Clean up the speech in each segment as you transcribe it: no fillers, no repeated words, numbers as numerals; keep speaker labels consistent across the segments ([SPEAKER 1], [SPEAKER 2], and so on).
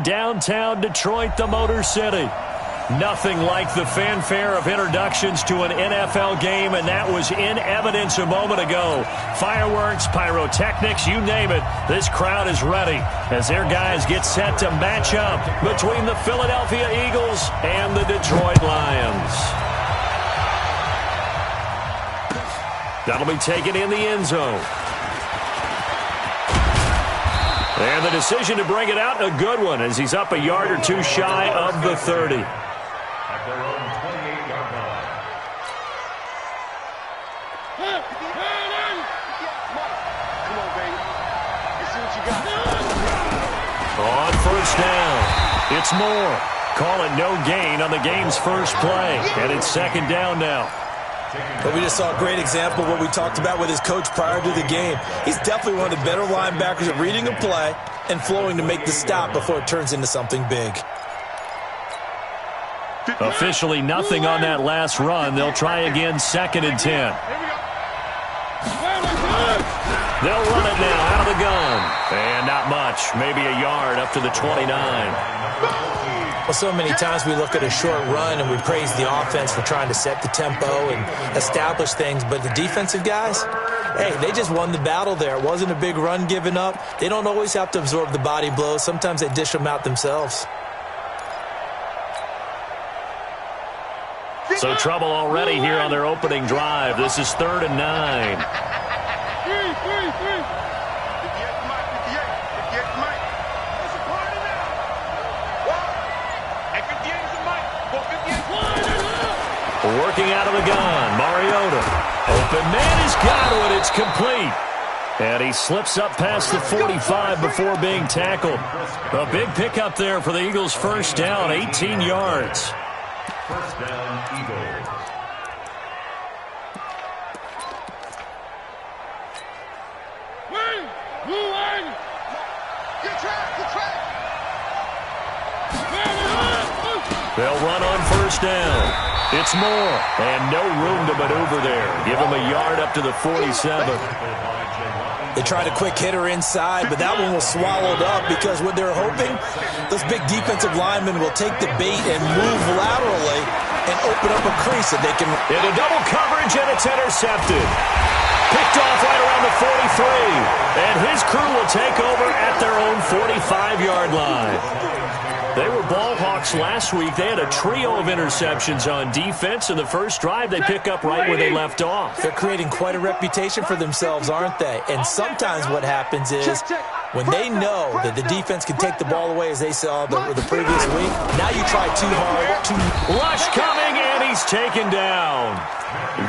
[SPEAKER 1] downtown Detroit, the Motor City. Nothing like the fanfare of introductions to an NFL game, and that was in evidence a moment ago. Fireworks, pyrotechnics, you name it. This crowd is ready as their guys get set to match up between the Philadelphia Eagles and the Detroit Lions. That'll be taken in the end zone. And the decision to bring it out, a good one, as he's up a yard or two shy of the 30.
[SPEAKER 2] At their own 28-yard line.
[SPEAKER 3] Come on, baby. Let's see what you got.
[SPEAKER 1] On first down, it's Moore. Call it no gain on the game's first play. And it's second down now.
[SPEAKER 4] But we just saw a great example of what we talked about with his coach prior to the game. He's definitely one of the better linebackers at reading a play and flowing to make the stop before it turns into something big.
[SPEAKER 1] Officially nothing on that last run. They'll try again, 2nd and 10. They'll run it now out of the gun. And not much, maybe a yard up to the 29.
[SPEAKER 4] Well, so many times we look at a short run and we praise the offense for trying to set the tempo and establish things, but the defensive guys, hey, they just won the battle there. It wasn't a big run given up. They don't always have to absorb the body blows. Sometimes they dish them out themselves.
[SPEAKER 1] So trouble already here on their opening drive. This is 3rd and 9. Working out of the gun, Mariota. Open man has got it. It's complete. And he slips up past the 45 before being tackled. A big pickup there for the Eagles' first down, 18 yards.
[SPEAKER 2] First down, Eagles.
[SPEAKER 1] They'll run on first down. It's Moore, and no room to maneuver there. Give him a yard up to the 47.
[SPEAKER 4] They tried a quick hitter inside, but that one was swallowed up because what they're hoping, those big defensive linemen will take the bait and move laterally and open up a crease that they can.
[SPEAKER 1] Into double coverage, and it's intercepted. Picked off right around the 43. And his crew will take over at their own 45-yard line. They were ball hawks last week. They had a trio of interceptions on defense. In the first drive, they pick up right where they left off.
[SPEAKER 4] They're creating quite a reputation for themselves, aren't they? And sometimes what happens is when they know that the defense can take the ball away, as they saw the previous week, now you try too hard.
[SPEAKER 1] Rush coming, and he's taken down.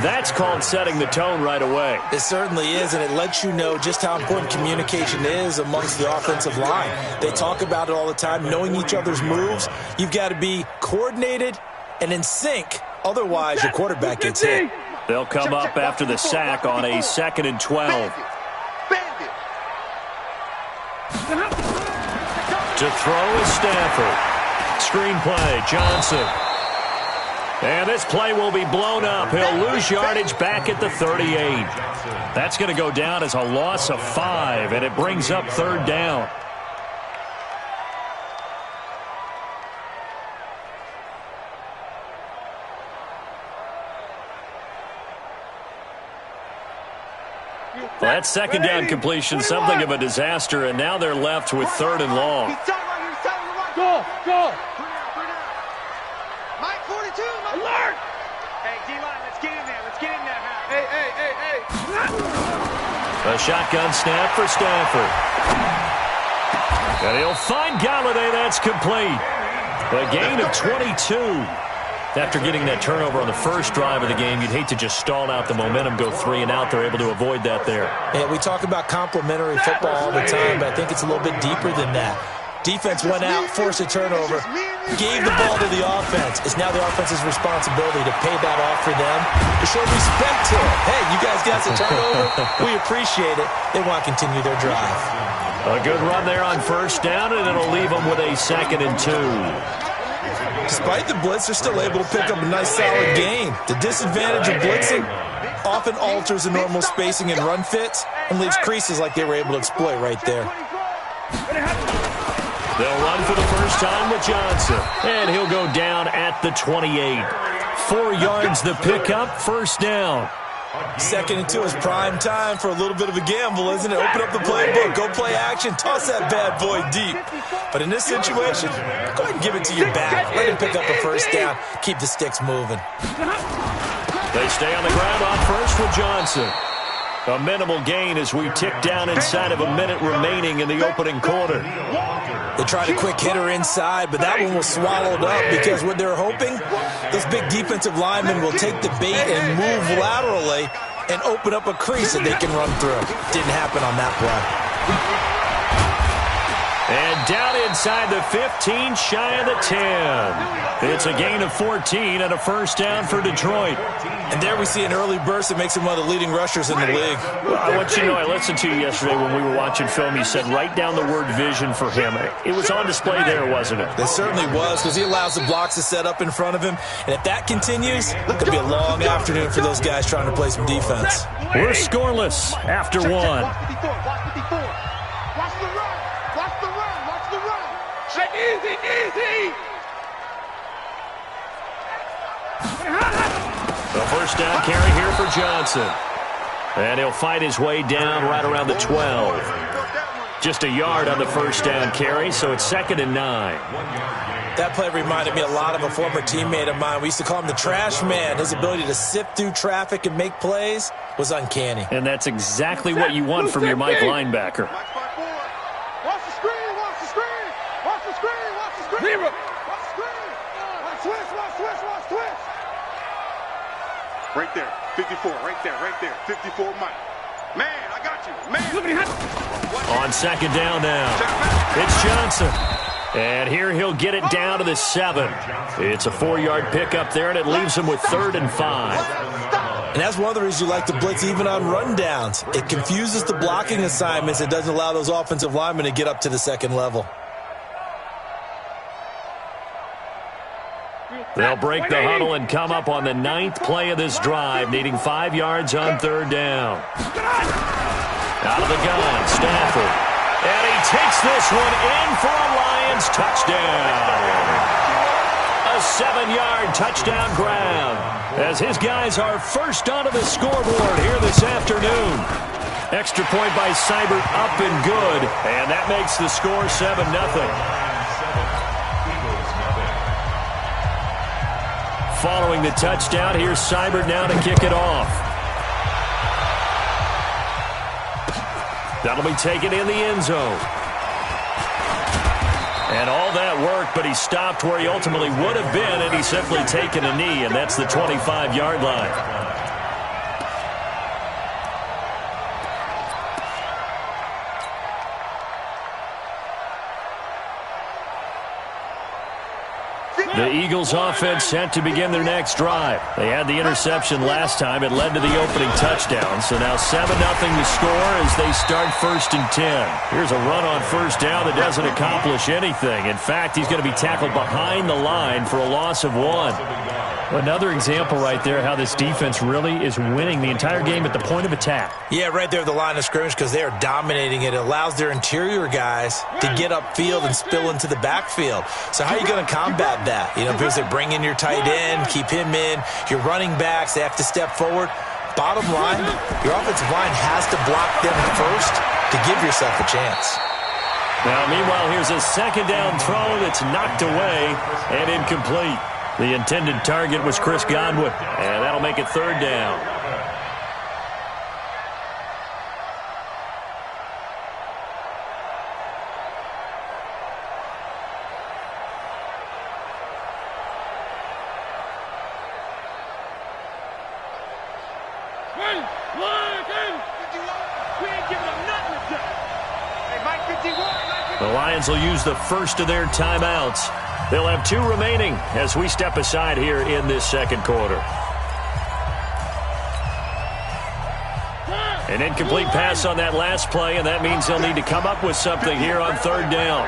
[SPEAKER 1] That's called setting the tone right away.
[SPEAKER 4] It certainly is, and it lets you know just how important communication is amongst the offensive line. They talk about it all the time, knowing each other's moves. You've got to be coordinated and in sync. Otherwise, your quarterback gets hit.
[SPEAKER 1] They'll come up after the sack on a 2nd and 12. To throw is Stafford. Screenplay, Johnson. And this play will be blown up. He'll lose yardage back at the 38. That's going to go down as a loss of 5, and it brings up 3rd down. Well, that 2nd down completion, something of a disaster, and now they're left with 3rd and long.
[SPEAKER 3] Go! Mike 42, alert! Hey, D-line, let's get in there. Let's get in there. Hey.
[SPEAKER 1] A shotgun snap for Stafford. And he'll find Galladay. That's complete. A gain of 22. After getting that turnover on the first drive of the game, you'd hate to just stall out the momentum, go 3 and out. They're able to avoid that there.
[SPEAKER 4] Yeah, we talk about complementary football all the time, but I think it's a little bit deeper than that. Defense went out, forced a turnover, gave the ball to the offense. It's now the offense's responsibility to pay that off for them, to show respect to it. Hey, you guys got the turnover. We appreciate it. They want to continue their drive.
[SPEAKER 1] A good run there on first down, and it'll leave them with a 2nd and 2.
[SPEAKER 4] Despite the blitz, they're still able to pick up a nice, solid gain. The disadvantage of blitzing often alters the normal spacing and run fits and leaves creases like they were able to exploit right there.
[SPEAKER 1] They'll run for the first time with Johnson. And he'll go down at the 28. 4 yards the pickup, first down.
[SPEAKER 4] Second and 2 is prime time for a little bit of a gamble, isn't it? Open up the playbook, go play action, toss that bad boy deep. But in this situation, go ahead and give it to your back. Let him pick up a first down. Keep the sticks moving.
[SPEAKER 1] They stay on the ground on first with Johnson. A minimal gain as we tick down inside of a minute remaining in the opening quarter.
[SPEAKER 4] They tried a quick hitter inside, but that one was swallowed up because what they're hoping, this big defensive lineman will take the bait and move laterally and open up a crease that they can run through. Didn't happen on that play.
[SPEAKER 1] And down inside the 15, shy of the 10. It's a gain of 14 and a first down for Detroit.
[SPEAKER 4] And there we see an early burst that makes him one of the leading rushers in the league.
[SPEAKER 1] Well, I want you to know, I listened to you yesterday when we were watching film. You said write down the word vision for him. It was on display there, wasn't it?
[SPEAKER 4] It certainly was, because he allows the blocks to set up in front of him. And if that continues, it could be a long afternoon for those guys trying to play some defense.
[SPEAKER 1] We're scoreless after one.
[SPEAKER 3] Easy, easy.
[SPEAKER 1] The first down carry here for Johnson. And he'll fight his way down right around the 12. Just a yard on the first down carry, so it's 2nd and 9.
[SPEAKER 4] That play reminded me a lot of a former teammate of mine. We used to call him the trash man. His ability to sift through traffic and make plays was uncanny.
[SPEAKER 1] And that's exactly what you want from your Mike linebacker.
[SPEAKER 3] Watch the screen, watch the screen. Watch the screen, watch the screen. Zero. Watch the screen. Watch twist, watch twist, watch twist. Right there, 54, right there, 54 Mike. Man, I got you, man.
[SPEAKER 1] On second down now, it's Johnson. And here he'll get it down to the 7. It's a 4-yard pickup there, and it leaves him with 3rd and 5.
[SPEAKER 4] And that's one of the reasons you like to blitz even on rundowns. It confuses the blocking assignments. It doesn't allow those offensive linemen to get up to the second level.
[SPEAKER 1] They'll break the huddle and come up on the 9th play of this drive, needing 5 yards on 3rd down. Out of the gun, Stafford. And he takes this one in for a Lions touchdown. A 7-yard touchdown grab as his guys are first onto the scoreboard here this afternoon. Extra point by Seibert up and good, and that makes the score 7-0. Following the touchdown, here's Seibert now to kick it off. That'll be taken in the end zone. And all that work, but he stopped where he ultimately would have been, and he's simply taken a knee, and that's the 25-yard line. The Eagles offense set to begin their next drive. They had the interception last time. It led to the opening touchdown. So now 7-0 to score as they start 1st and 10. Here's a run on first down that doesn't accomplish anything. In fact, he's going to be tackled behind the line for a loss of 1. Another example right there how this defense really is winning the entire game at the point of attack.
[SPEAKER 4] Yeah, right there at the line of scrimmage because they are dominating it. It allows their interior guys to get upfield and spill into the backfield. So how are you going to combat that? You know, because they bring in your tight end, keep him in. Your running backs, they have to step forward. Bottom line, your offensive line has to block them first to give yourself a chance.
[SPEAKER 1] Now, meanwhile, here's a 2nd down throw that's knocked away and incomplete. The intended target was Chris Godwin, and that'll make it 3rd down. The Lions will use the first of their timeouts. They'll have 2 remaining as we step aside here in this second quarter. An incomplete pass on that last play, and that means they'll need to come up with something here on 3rd down.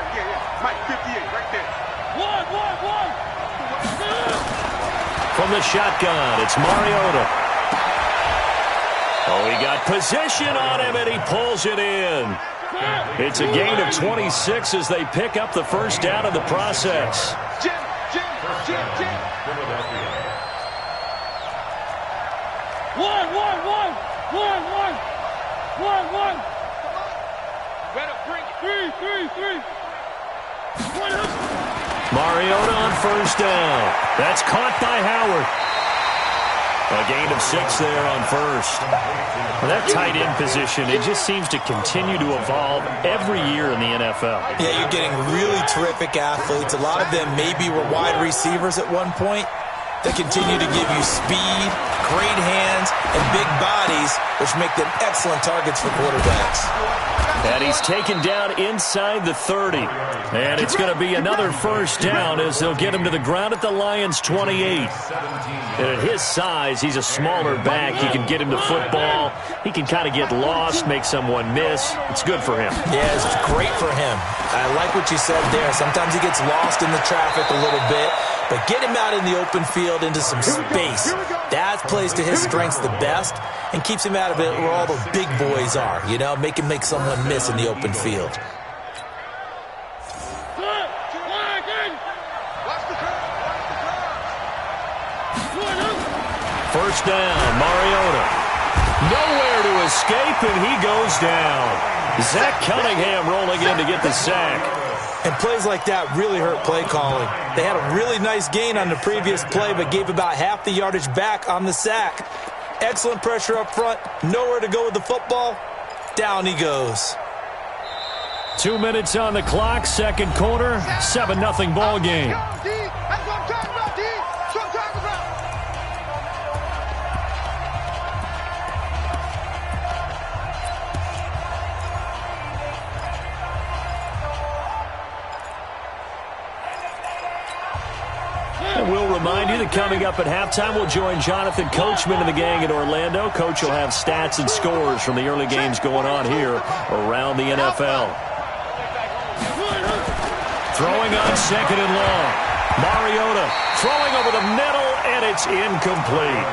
[SPEAKER 1] From the shotgun, it's Mariota. Oh, he got position on him, and he pulls it in. It's a gain of 26 as they pick up the first down in the process.
[SPEAKER 3] Jim. One. Better bring it. Three.
[SPEAKER 1] Mariota on first down. That's caught by Howard. A gain of 6 there on first. Well, that tight end position, it just seems to continue to evolve every year in the NFL.
[SPEAKER 4] Yeah, you're getting really terrific athletes. A lot of them maybe were wide receivers at one point. They continue to give you speed, great hands, and big bodies, which make them excellent targets for quarterbacks.
[SPEAKER 1] And he's taken down inside the 30. And it's going to be another first down as they'll get him to the ground at the Lions' 28. And at his size, he's a smaller back. You can get him to football. He can kind of get lost, make someone miss. It's good for him.
[SPEAKER 4] Yeah, it's great for him. I like what you said there. Sometimes he gets lost in the traffic a little bit. But get him out in the open field into some space. That plays to his strengths the best and keeps him out of it where all the big boys are. You know, make him make someone miss in the open field.
[SPEAKER 1] First down, Mariota. Nowhere to escape, and he goes down. Zach Cunningham rolling in to get the sack.
[SPEAKER 4] And plays like that really hurt play calling. They had a really nice gain on the previous play, but gave about half the yardage back on the sack. Excellent pressure up front. Nowhere to go with the football. Down he goes.
[SPEAKER 1] 2 minutes on the clock, second quarter, 7-0 ball game.
[SPEAKER 3] That's what I'm talking about, D. That's what I'm talking about.
[SPEAKER 1] And we'll remind you that coming up at halftime, we'll join Jonathan Coachman and the gang in Orlando. Coach will have stats and scores from the early games going on here around the NFL. Throwing on second and long. Mariota throwing over the middle, and it's incomplete.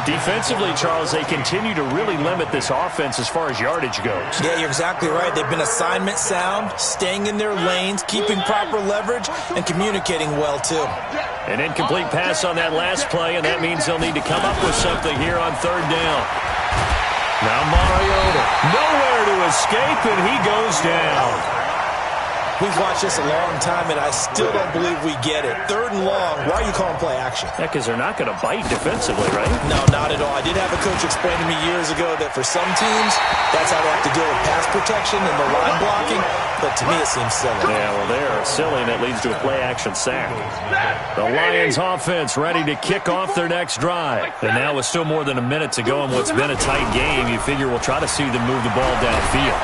[SPEAKER 1] Defensively, Charles, they continue to really limit this offense as far as yardage goes.
[SPEAKER 4] Yeah, you're exactly right. They've been assignment sound, staying in their lanes, keeping proper leverage, and communicating well, too.
[SPEAKER 1] An incomplete pass on that last play, and that means they'll need to come up with something here on third down. Now Mariota, nowhere to escape, and he goes down.
[SPEAKER 4] We've watched this a long time, and I still don't believe we get it. Third and long, why are you calling play action?
[SPEAKER 1] Yeah, because they're not going to bite defensively, right?
[SPEAKER 4] No, not at all. I did have a coach explain to me years ago that for some teams, that's how they have to deal with pass protection and the line blocking, but to me it seems silly.
[SPEAKER 1] Yeah, well, they're silly, and it leads to a play-action sack. The Lions offense ready to kick off their next drive. And now with still more than a minute to go in what's been a tight game, you figure we'll try to see them move the ball downfield.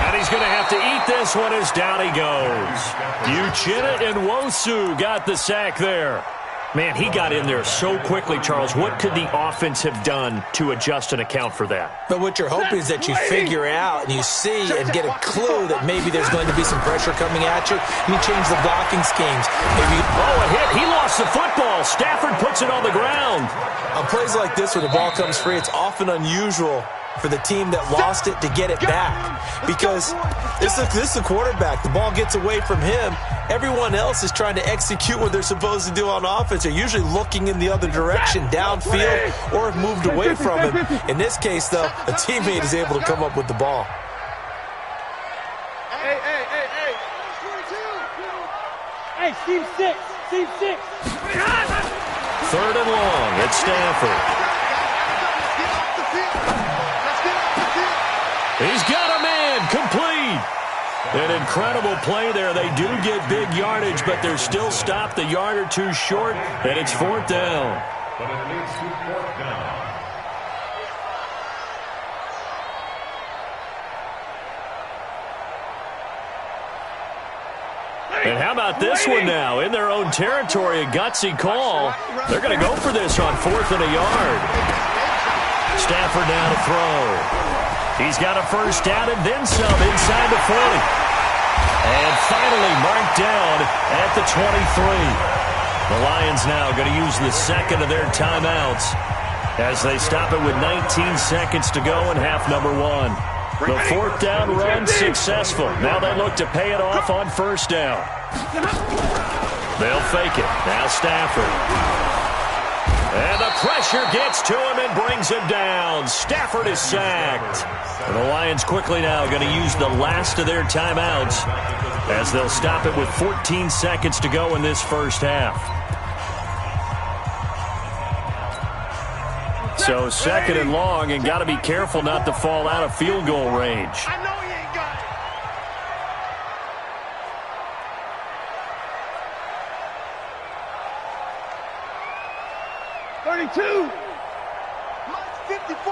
[SPEAKER 1] And he's going to have to eat this one as down he goes. Uchenna and Nwosu got the sack there. Man, he got in there so quickly, Charles. What could the offense have done to adjust and account for that?
[SPEAKER 4] But what you're hoping is that you figure out and you see and get a clue that maybe there's going to be some pressure coming at you. You change the blocking schemes. Maybe.
[SPEAKER 1] Oh, a hit. He lost the football. Stafford puts it on the ground.
[SPEAKER 4] On plays like this where the ball comes free, it's often unusual for the team that lost it to get it back. Because this is the quarterback. The ball gets away from him. Everyone else is trying to execute what they're supposed to do on offense. They're usually looking in the other direction, downfield, or have moved away from him. In this case, though, a teammate is able to come up with the ball.
[SPEAKER 3] Hey.
[SPEAKER 5] Hey, Steve 6.
[SPEAKER 1] Third and long at Stanford. He's got a man, complete. An incredible play there. They do get big yardage, but they're still stopped a yard or two short, and it's fourth down.
[SPEAKER 2] But it leads to fourth down.
[SPEAKER 1] And how about this one now? In their own territory, a gutsy call. They're going to go for this on fourth and a yard. Stafford now to throw. He's got a first down and then some inside the 40. And finally marked down at the 23. The Lions now going to use the second of their timeouts as they stop it with 19 seconds to go in half number one. The fourth down run successful. Now they look to pay it off on first down. They'll fake it. Now Stafford. And the pressure gets to him and brings him down. Stafford is sacked. And the Lions quickly now going to use the last of their timeouts as they'll stop it with 14 seconds to go in this first half. So second and long, and got to be careful not to fall out of field goal range.
[SPEAKER 3] I know you ain't got it. 32. Mike's 54.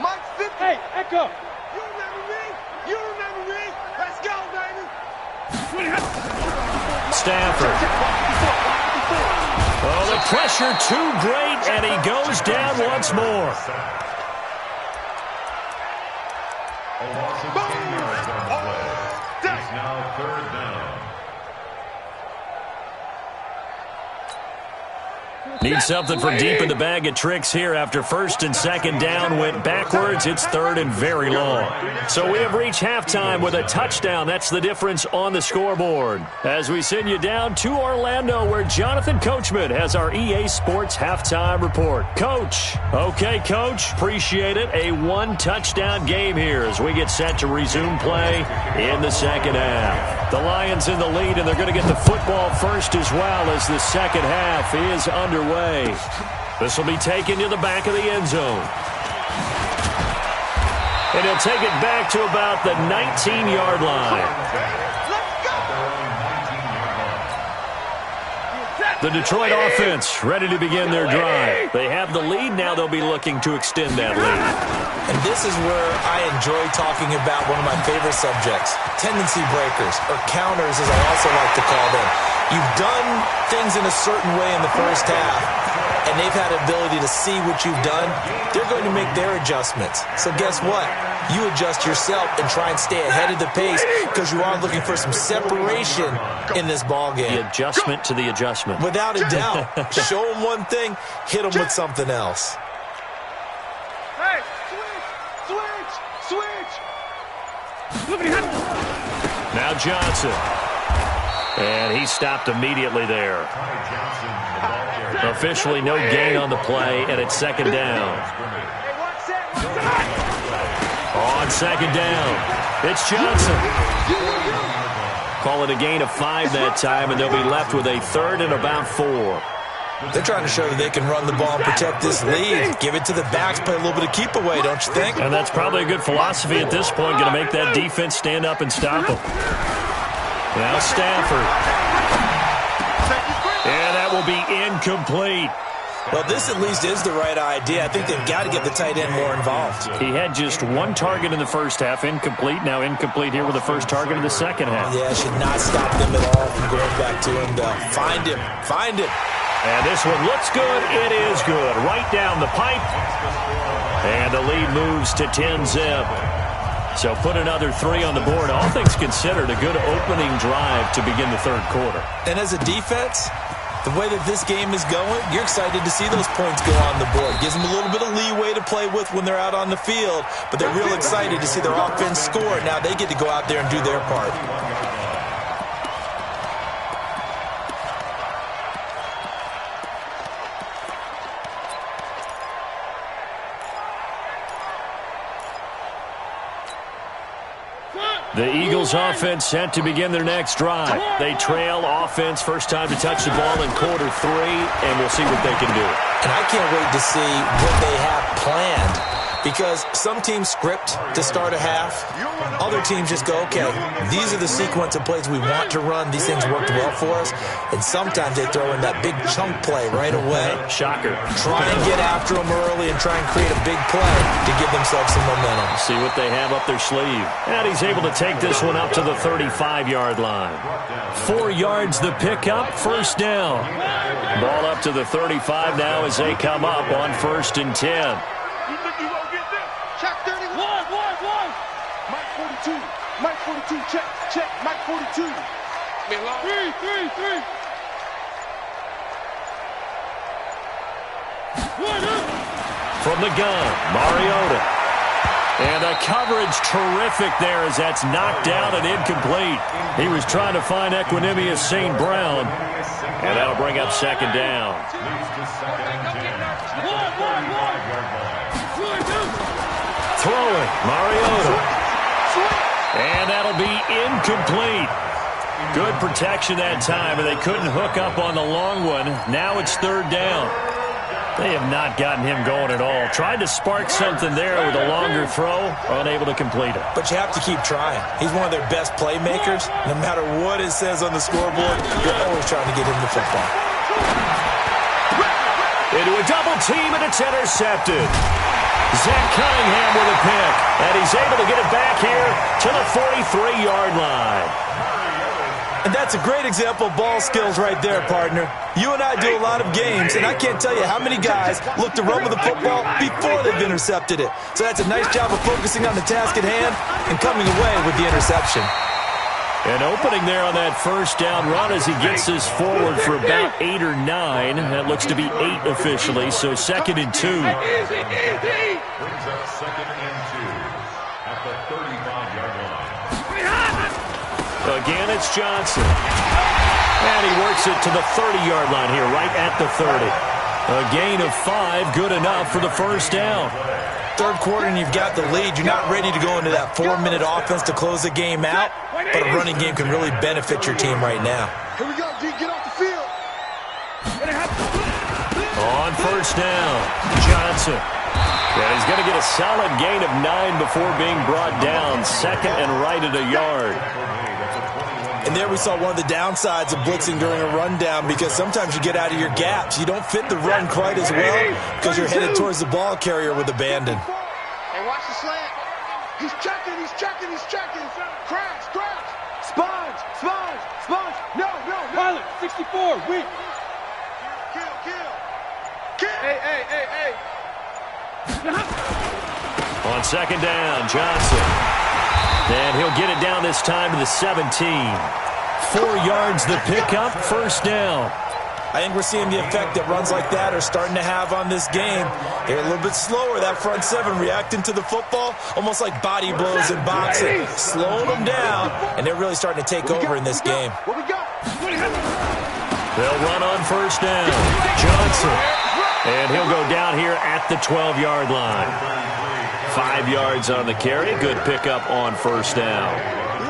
[SPEAKER 3] Mike's 50.
[SPEAKER 5] Hey, Echo.
[SPEAKER 3] You remember me? You remember me? Let's go, baby.
[SPEAKER 1] Stafford. Oh, the pressure too great, and he goes down once more.
[SPEAKER 2] A loss of 10 yards on the play. It's now third down.
[SPEAKER 1] Need something from deep in the bag of tricks here after first and second down went backwards. It's third and very long. So we have reached halftime with a touchdown. That's the difference on the scoreboard. As we send you down to Orlando, where Jonathan Coachman has our EA Sports halftime report. Coach. Okay, Coach. Appreciate it. A one-touchdown game here as we get set to resume play in the second half. The Lions in the lead, and they're going to get the football first as well as the second half is underway. This will be taken to the back of the end zone. And he'll take it back to about the 19-yard line. The Detroit offense ready to begin their drive. They have the lead. Now they'll be looking to extend that lead.
[SPEAKER 4] And this is where I enjoy talking about one of my favorite subjects, tendency breakers, or counters as I also like to call them. You've done things in a certain way in the first half, and they've had the ability to see what you've done. They're going to make their adjustments. So guess what? You adjust yourself and try and stay ahead of the pace because you are looking for some separation in this ball game.
[SPEAKER 1] The adjustment to the adjustment.
[SPEAKER 4] Without a doubt. Show them one thing, hit them with something else.
[SPEAKER 3] Hey, switch.
[SPEAKER 1] Now Johnson. And he stopped immediately there. Officially no gain on the play, and it's second down. On second down, it's Johnson. Call it a gain of 5 that time, and they'll be left with a third and about 4.
[SPEAKER 4] They're trying to show that they can run the ball and protect this lead. Give it to the backs, play a little bit of keep away, don't you think?
[SPEAKER 1] And that's probably a good philosophy at this point, going to make that defense stand up and stop them. Now Stafford. And that will be incomplete.
[SPEAKER 4] Well, this at least is the right idea. I think they've got to get the tight end more involved.
[SPEAKER 1] He had just one target in the first half, incomplete. Now incomplete here with the first target in the second half.
[SPEAKER 4] Yeah, should not stop them at all from going back to him, though. Find him. Find him.
[SPEAKER 1] And this one looks good. It is good. Right down the pipe. And the lead moves to 10-zip. So put another 3 on the board. All things considered, a good opening drive to begin the third quarter.
[SPEAKER 4] And as a defense, the way that this game is going, you're excited to see those points go on the board. Gives them a little bit of leeway to play with when they're out on the field, but they're real excited to see their offense score. Now they get to go out there and do their part.
[SPEAKER 1] The Eagles offense set to begin their next drive. They trail offense, first time to touch the ball in quarter 3, and we'll see what they can do.
[SPEAKER 4] And I can't wait to see what they have planned, because some teams script to start a half. Other teams just go, okay, these are the sequence of plays we want to run. These things worked well for us. And sometimes they throw in that big chunk play right away.
[SPEAKER 1] Shocker.
[SPEAKER 4] Try and get after them early and try and create a big play to give themselves some momentum.
[SPEAKER 1] See what they have up their sleeve. And he's able to take this one up to the 35-yard line. 4 yards the pickup, first down. Ball up to the 35 now as they come up on 1st and 10.
[SPEAKER 3] You think you gonna get this? Check 31. Mike 42. Mike 42. Check. Mike 42. Three.
[SPEAKER 1] From the gun, Mariota. And the coverage terrific there as that's knocked down and incomplete. He was trying to find Equanimous St. Brown. And that'll bring up second down. Throwing, Mariota. And that'll be incomplete. Good protection that time, and they couldn't hook up on the long one. Now it's third down. They have not gotten him going at all. Tried to spark something there with a longer throw, unable to complete it.
[SPEAKER 4] But you have to keep trying. He's one of their best playmakers. No matter what it says on the scoreboard, you're always trying to get him the football.
[SPEAKER 1] Into a double team, and it's intercepted. Zach Cunningham with a pick, and he's able to get it back here to the 43-yard line.
[SPEAKER 4] And that's a great example of ball skills right there, partner. You and I do a lot of games, and I can't tell you how many guys look to run with the football before they've intercepted it. So that's a nice job of focusing on the task at hand and coming away with the interception.
[SPEAKER 1] An opening there on that first down run as he gets this forward for about 8 or 9. That looks to be 8 officially, so 2nd and 2.
[SPEAKER 2] Brings up 2nd and 2 at the 35-yard line.
[SPEAKER 1] Again, it's Johnson. And he works it to the 30-yard line here, right at the 30. A gain of 5, good enough for the first down.
[SPEAKER 4] Third quarter and you've got the lead. You're not ready to go into that 4-minute offense to close the game out, but a running game can really benefit your team right now.
[SPEAKER 3] Here we go, D. Get off the field.
[SPEAKER 1] On first down, Johnson. And he's going to get a solid gain of 9 before being brought down. 2nd and right at a yard.
[SPEAKER 4] And there we saw one of the downsides of blitzing during a rundown, because sometimes you get out of your gaps. You don't fit the run quite as well because you're headed towards the ball carrier with abandon.
[SPEAKER 3] Hey, watch the slant. He's checking, he's checking, he's checking. Crash, crash. Sponge, sponge, sponge. No, no, no.
[SPEAKER 5] Pilot, 64, weak.
[SPEAKER 3] Kill, kill. Kill. Hey, hey, hey, hey.
[SPEAKER 1] On second down, Johnson. And he'll get it down this time to the 17. 4 yards the pickup, first down.
[SPEAKER 4] I think we're seeing the effect that runs like that are starting to have on this game. They're a little bit slower, that front 7, reacting to the football, almost like body blows in boxing, slowing them down, and they're really starting to take over in this game.
[SPEAKER 3] What we got?
[SPEAKER 1] They'll run on first down. Johnson. And he'll go down here at the 12-yard line. 5 yards on the carry. Good pickup on first down.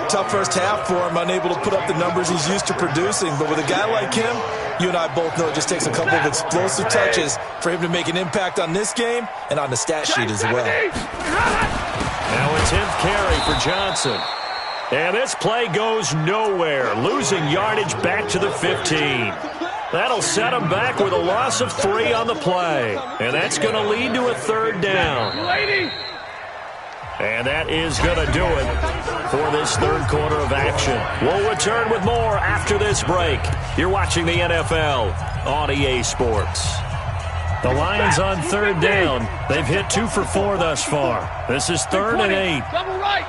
[SPEAKER 4] Tough first half for him, unable to put up the numbers he's used to producing. But with a guy like him, you and I both know it just takes a couple of explosive touches for him to make an impact on this game and on the stat sheet as well.
[SPEAKER 1] Now a 10th carry for Johnson. And this play goes nowhere. Losing yardage back to the 15. That'll set him back with a loss of 3 on the play. And that's going to lead to a third down. And that is going to do it for this third quarter of action. We'll return with more after this break. You're watching the NFL on EA Sports. The Lions on third down. They've hit 2 for 4 thus far. This is 3rd and 8.
[SPEAKER 5] Double right.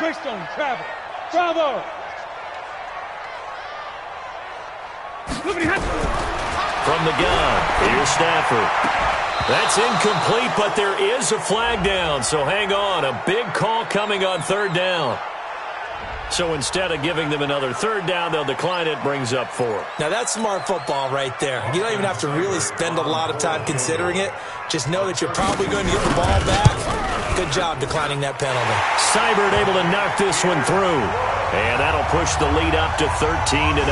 [SPEAKER 5] Greystone, travel. Bravo.
[SPEAKER 1] From the gun, here's Stafford. That's incomplete, but there is a flag down, so hang on. A big call coming on third down. So instead of giving them another third down, they'll decline it, brings up 4.
[SPEAKER 4] Now that's smart football right there. You don't even have to really spend a lot of time considering it. Just know that you're probably going to get the ball back. Good job declining that penalty.
[SPEAKER 1] Seibert able to knock this one through. And that'll push the lead up to 13-0.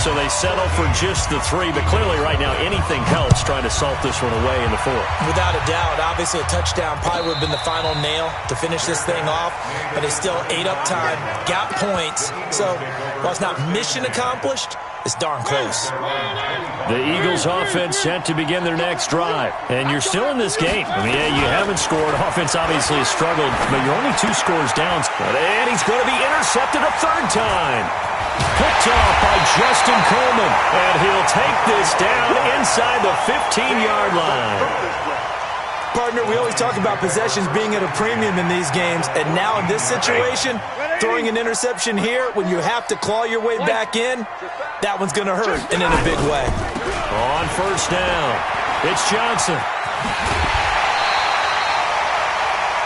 [SPEAKER 1] So they settle for just the 3, but clearly right now anything helps trying to salt this one away in the 4th.
[SPEAKER 4] Without a doubt, obviously a touchdown probably would have been the final nail to finish this thing off, but it's still ate up time, got points. So while it's not mission accomplished, it's darn close.
[SPEAKER 1] The Eagles offense set to begin their next drive, and you're still in this game. I mean, yeah, you haven't scored. Offense obviously has struggled, but you're only 2 scores down. And he's going to be intercepted a third time. Picked off by Justin Coleman, and he'll take this down inside the 15-yard line.
[SPEAKER 4] Partner, we always talk about possessions being at a premium in these games, and now in this situation, throwing an interception here when you have to claw your way back in, that one's going to hurt, and in a big way.
[SPEAKER 1] On first down, it's Johnson.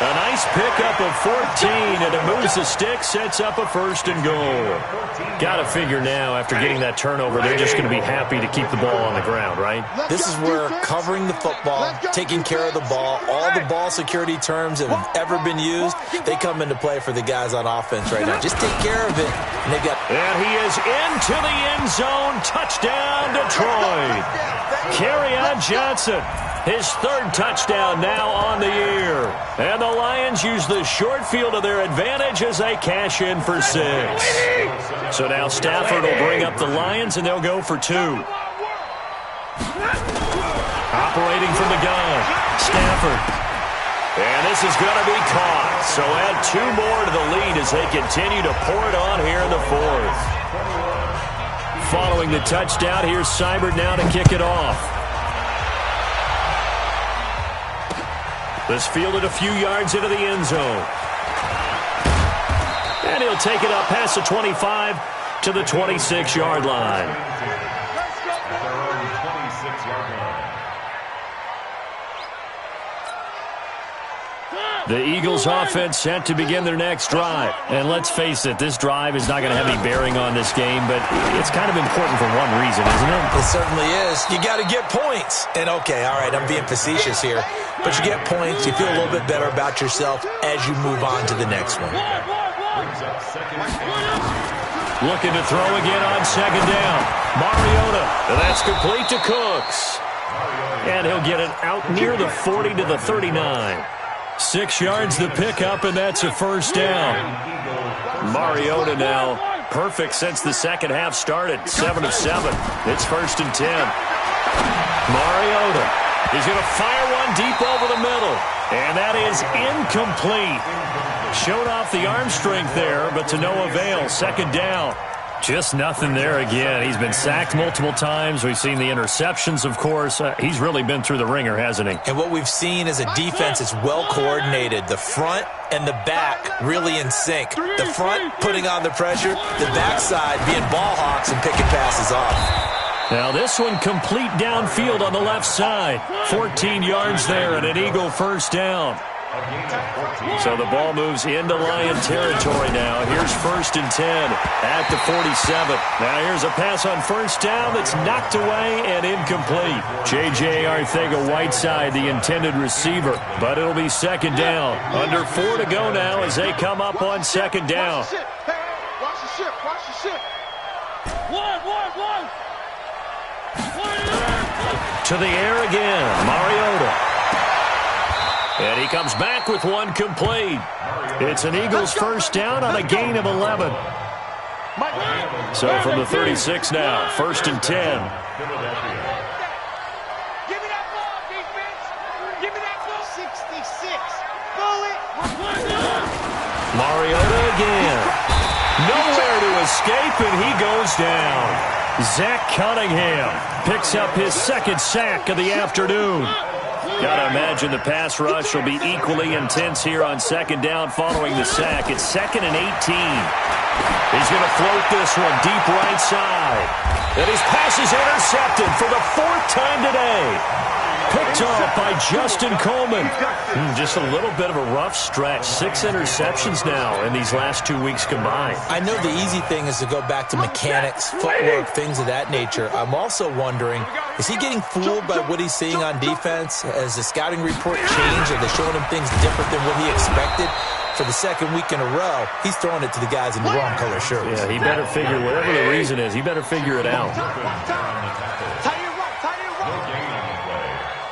[SPEAKER 1] A nice pickup of 14, and it moves the stick, sets up a 1st and goal. Got to figure now, after getting that turnover, they're just going to be happy to keep the ball on the ground, right?
[SPEAKER 4] This is where covering the football, taking care of the ball, all the ball security terms that have ever been used, they come into play for the guys on offense right now. Just take care of it, and they've got...
[SPEAKER 1] And he is into the end zone. Touchdown, Detroit. Kerryon Johnson. His 3rd touchdown now on the year. And the Lions use the short field to their advantage as they cash in for 6. So now Stafford will bring up the Lions, and they'll go for 2. Operating from the gun, Stafford. And this is going to be caught. So add 2 more to the lead as they continue to pour it on here in the 4th. Following the touchdown, here's Seibert now to kick it off. This fielded a few yards into the end zone. And he'll take it up past the 25 to the 26-yard line. The Eagles offense set to begin their next drive. And let's face it, this drive is not going to have any bearing on this game, but it's kind of important for one reason, isn't it?
[SPEAKER 4] It certainly is. You got to get points. And okay, all right, I'm being facetious here, but you get points, you feel a little bit better about yourself as you move on to the next one.
[SPEAKER 1] Looking to throw again on 2nd down. Mariota, and that's complete to Cooks. And he'll get it out near the 40 to the 39. 6 yards the pickup, and that's a 1st down. Mariota now perfect since the second half started. 7 of 7. It's 1st and 10. Mariota is going to fire one deep over the middle. And that is incomplete. Showed off the arm strength there, but to no avail. 2nd down. Just nothing there again. He's been sacked multiple times. We've seen the interceptions, of course. He's really been through the ringer, hasn't he?
[SPEAKER 4] And what we've seen is a defense that's well coordinated. The front and the back really in sync. The front putting on the pressure, the backside being ball hawks and picking passes off.
[SPEAKER 1] Now this one complete downfield on the left side. 14 yards there and an Eagle 1st down. So the ball moves into Lion territory now. Here's 1st and 10 at the 47. Now here's a pass on 1st down that's knocked away and incomplete. J.J. Arcega-Whiteside, the intended receiver, but it'll be 2nd down. Under 4 to go now as they come up on 2nd down.
[SPEAKER 3] Watch the ship. Watch the ship. One.
[SPEAKER 1] To the air again, Mariota. And he comes back with one complete. It's an Eagles 1st down on a gain of 11. So from the 36 now, 1st and 10.
[SPEAKER 3] Give me that ball, defense. Give me that ball. 66. Pull it.
[SPEAKER 1] Mariota again. Nowhere to escape, and he goes down. Zach Cunningham picks up his 2nd sack of the afternoon. Got to imagine the pass rush will be equally intense here on 2nd down following the sack. It's 2nd and 18. He's going to float this one deep right side. And his pass is intercepted for the 4th time today. Picked off by Justin Coleman. Just a little bit of a rough stretch. 6 interceptions now in these last 2 weeks combined.
[SPEAKER 4] I know the easy thing is to go back to mechanics, footwork, things of that nature. I'm also wondering, is he getting fooled by what he's seeing on defense? Has the scouting report changed? Are they showing him things different than what he expected? For the 2nd week in a row, he's throwing it to the guys in the wrong color shirts.
[SPEAKER 1] Yeah, he better figure, whatever the reason is, he better figure it out.
[SPEAKER 3] Tight end right.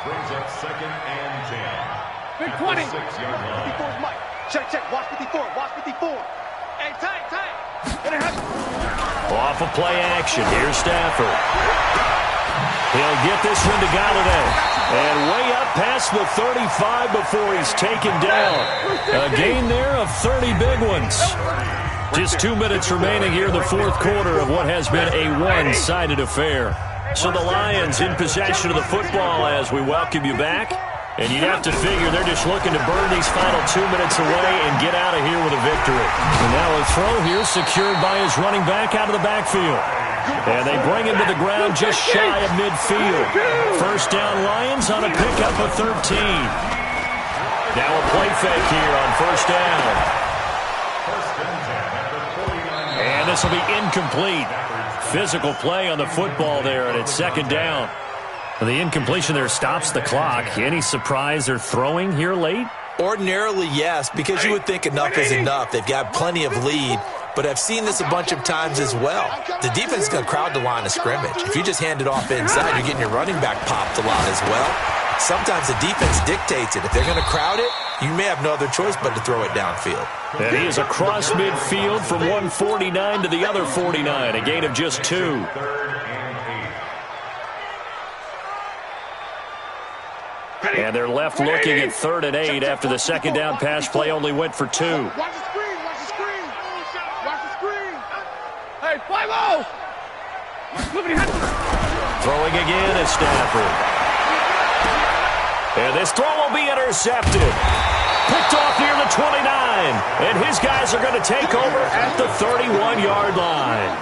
[SPEAKER 2] Brings up 2nd and 10.
[SPEAKER 5] Big 20.
[SPEAKER 2] 6-yard line.
[SPEAKER 3] 54's Mike. Check. Watch 54. Hey, tight.
[SPEAKER 1] Off of play action. Here's Stafford. He'll get this one to Galladay. And way up past the 35 before he's taken down. A gain there of 30 big ones. Just 2 minutes remaining here in the 4th quarter of what has been a one-sided affair. So the Lions in possession of the football as we welcome you back. And you'd have to figure they're just looking to burn these final 2 minutes away and get out of here with a victory. And now a throw here secured by his running back out of the backfield. And they bring him to the ground just shy of midfield. 1st down Lions on a pickup of 13. Now a play fake here on first down. And this will be incomplete. Physical play on the football there, and it's second down. The incompletion there stops the clock. Any surprise they're throwing here late?
[SPEAKER 4] Ordinarily, yes, because you would think enough is enough. They've got plenty of lead, but I've seen this a bunch of times as well. The defense is going to crowd the line of scrimmage. If you just hand it off inside, you're getting your running back popped a lot as well. Sometimes the defense dictates it. If they're going to crowd it, you may have no other choice but to throw it downfield.
[SPEAKER 1] And he is across midfield from 149 to the other 49, a gain of just 2. And they're left looking at 3rd and 8 after the second down pass play only went for 2.
[SPEAKER 3] Watch the screen, watch the screen. Watch the screen. Hey, 5-0.
[SPEAKER 1] Throwing again is Stafford. And this throw will be intercepted. Picked off near the 29. And his guys are going to take over at the 31-yard line.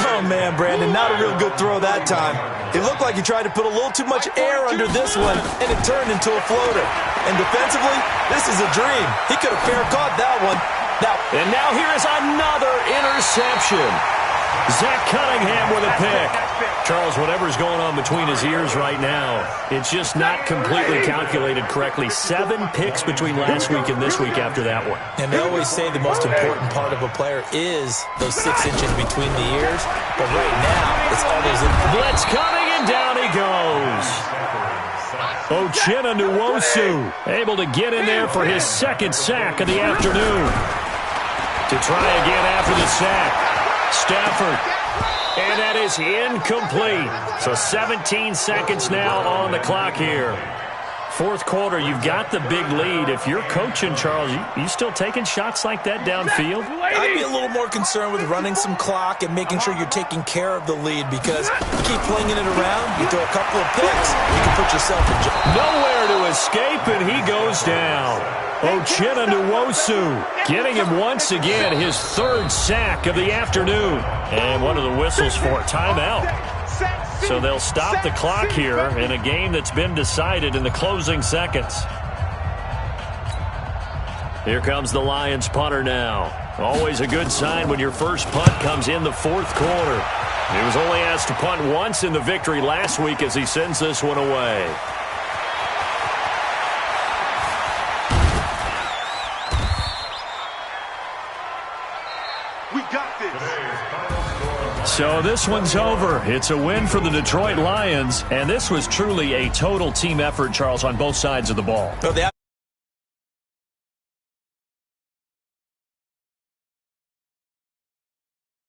[SPEAKER 4] Oh, man, Brandon, not a real good throw that time. It looked like he tried to put a little too much air under this one, and it turned into a floater. And defensively, this is a dream. He could have fair caught that one.
[SPEAKER 1] And now here is another interception. Zach Cunningham with a pick. Charles, whatever's going on between his ears right now, it's just not completely calculated correctly. 7 picks between last week and this week after that one.
[SPEAKER 4] And they always say the most important part of a player is those 6 inches between the ears. But right now, it's all those...
[SPEAKER 1] Blitz coming, and down he goes. Uchenna Nwosu able to get in there for his 2nd sack of the afternoon. To try again after the sack. Stafford, and that is incomplete. So 17 seconds now on the clock here. 4th quarter, you've got the big lead. If you're coaching, Charles, you still taking shots like that downfield?
[SPEAKER 4] I'd be a little more concerned with running some clock and making sure you're taking care of the lead, because you keep flinging it around, you throw a couple of picks, you can put yourself in jail.
[SPEAKER 1] Nowhere to escape, and he goes down. Uchenna Nwosu getting him once again his 3rd sack of the afternoon. And one of the whistles for a timeout. So they'll stop the clock here in a game that's been decided in the closing seconds. Here comes the Lions punter now. Always a good sign when your first punt comes in the 4th quarter. He was only asked to punt once in the victory last week as he sends this one away. So this one's over. It's a win for the Detroit Lions, and this was truly a total team effort, Charles, on both sides of the ball.